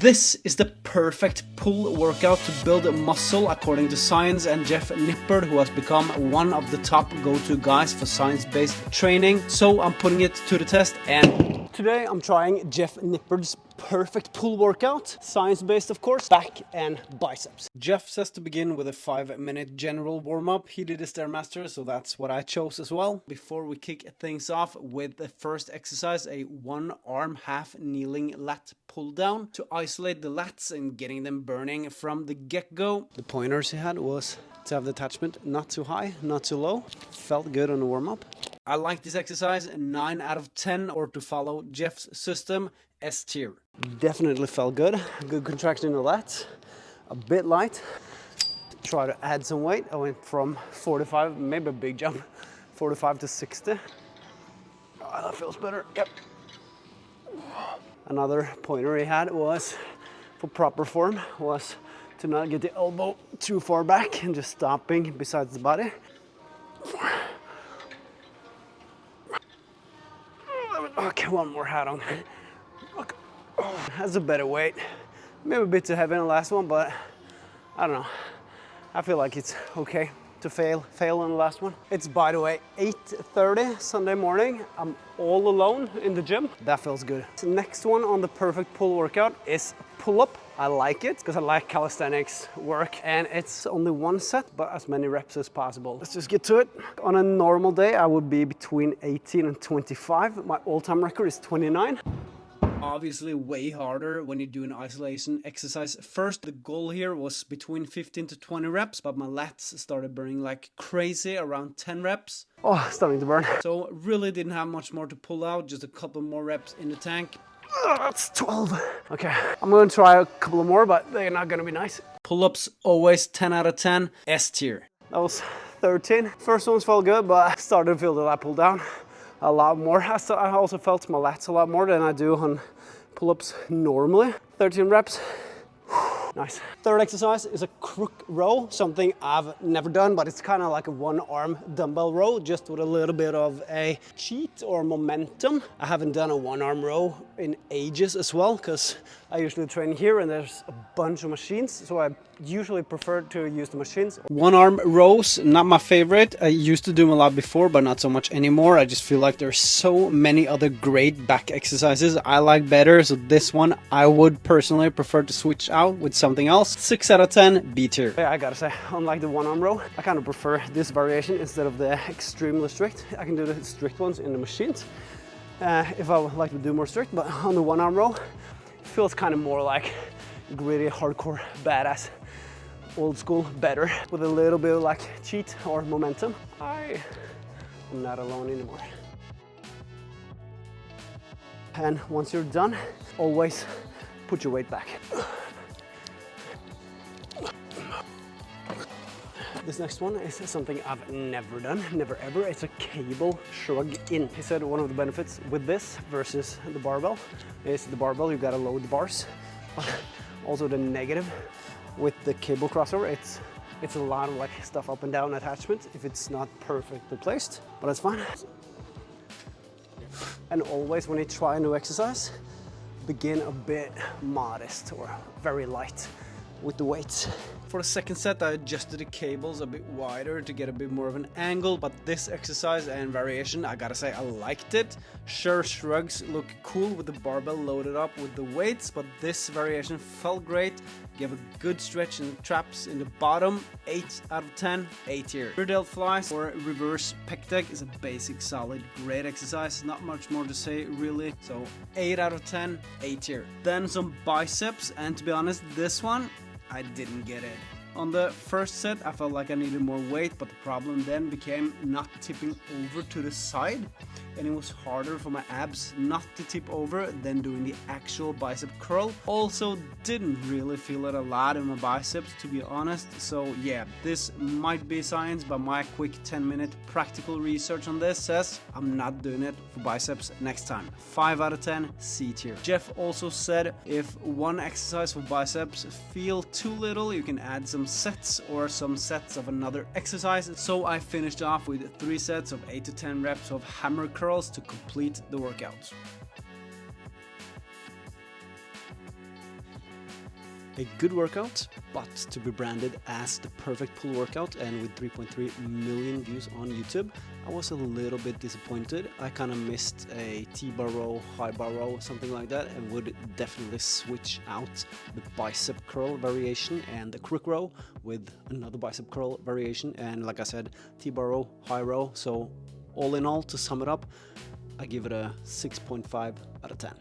This is the perfect pull workout to build muscle according to science and Jeff Nippard, who has become one of the top go-to guys for science-based training. So I'm putting it to the test, and today I'm trying Jeff Nippard's perfect pull workout, science-based of course, back and biceps. Jeff says to begin with a 5-minute general warm-up. He did a Stairmaster, so that's what I chose as well. Before we kick things off with the first exercise, a one-arm half kneeling lat pull down to isolate the lats and getting them burning from the get-go. The pointers he had was to have the attachment not too high, not too low. Felt good on the warm-up. I like this exercise, 9 out of 10, or to follow Jeff's system, S tier. Definitely felt good. Good contraction in the lats. A bit light. Try to add some weight. I went from 45, maybe a big jump, 45 to 60. Oh, that feels better. Yep. Another pointer he had was, for proper form, was to not get the elbow too far back and just stopping besides the body. Okay, one more hat on. Okay. Oh, that's a better weight. Maybe a bit too heavy in the last one, but I don't know. I feel like it's okay to fail on the last one. It's, by the way, 8:30 Sunday morning. I'm all alone in the gym. That feels good. The next one on the perfect pull workout is pull-up. I like it because I like calisthenics work, and it's only one set, but as many reps as possible. Let's just get to it. On a normal day, I would be between 18 and 25. My all-time record is 29. Obviously way harder when you do an isolation exercise first. The goal here was between 15 to 20 reps, but my lats started burning like crazy around 10 reps. Oh, starting to burn. So really didn't have much more to pull out, just a couple more reps in the tank. Oh, that's 12. Okay, I'm gonna try a couple of more, but they're not gonna be nice. Pull-ups, always 10 out of 10, S tier. That was 13. First ones felt good, but I started to feel the lat pull down a lot more. I also felt my lats a lot more than I do on pull-ups normally. 13 reps. Nice. Third exercise is a crook row, something I've never done, but it's kind of like a one-arm dumbbell row, just with a little bit of a cheat or momentum. I haven't done a one-arm row in ages as well, because I usually train here and there's a bunch of machines, so I usually prefer to use the machines. One-arm rows, not my favorite. I used to do them a lot before, but not so much anymore. I just feel like there's so many other great back exercises I like better, so this one I would personally prefer to switch out with something else. 6 out of 10, B tier. Yeah, I gotta say, unlike the one-arm row, I kind of prefer this variation instead of the extremely strict. I can do the strict ones in the machines if I would like to do more strict, but on the one-arm row, it feels kind of more like gritty, hardcore, badass, old school, better, with a little bit of like cheat or momentum. I'm not alone anymore. And once you're done, always put your weight back. This next one is something I've never done, never ever. It's a cable shrug-in. He said one of the benefits with this versus the barbell is the barbell, you gotta load the bars. Also the negative with the cable crossover, it's a lot of like stuff up and down attachment if it's not perfectly placed, but it's fine. And always when you try a new exercise, begin a bit modest or very light with the weights. For the second set, I adjusted the cables a bit wider to get a bit more of an angle, but this exercise and variation, I gotta say, I liked it. Sure, shrugs look cool with the barbell loaded up with the weights, but this variation felt great. Gave a good stretch in the traps in the bottom. 8 out of 10, A tier. Rear delt flies or reverse pec deck is a basic, solid, great exercise. Not much more to say really, so 8 out of 10, A tier. Then some biceps, and to be honest, this one, I didn't get it. On the first set, I felt like I needed more weight, but the problem then became not tipping over to the side, and it was harder for my abs not to tip over than doing the actual bicep curl. Also, didn't really feel it a lot in my biceps, to be honest. So yeah, this might be science, but my quick 10-minute practical research on this says I'm not doing it for biceps next time. 5 out of 10, C tier. Jeff also said if one exercise for biceps feel too little, you can add some sets or some sets of another exercise. So I finished off with 3 sets of 8 to 10 reps of hammer curls to complete the workout. A good workout, but to be branded as the perfect pull workout, and with 3.3 million views on YouTube, I was a little bit disappointed. I kind of missed a T-bar row, high bar row, something like that, and would definitely switch out the bicep curl variation and the crook row with another bicep curl variation, and like I said, T-bar row, high row. So all in all, to sum it up, I give it a 6.5 out of 10.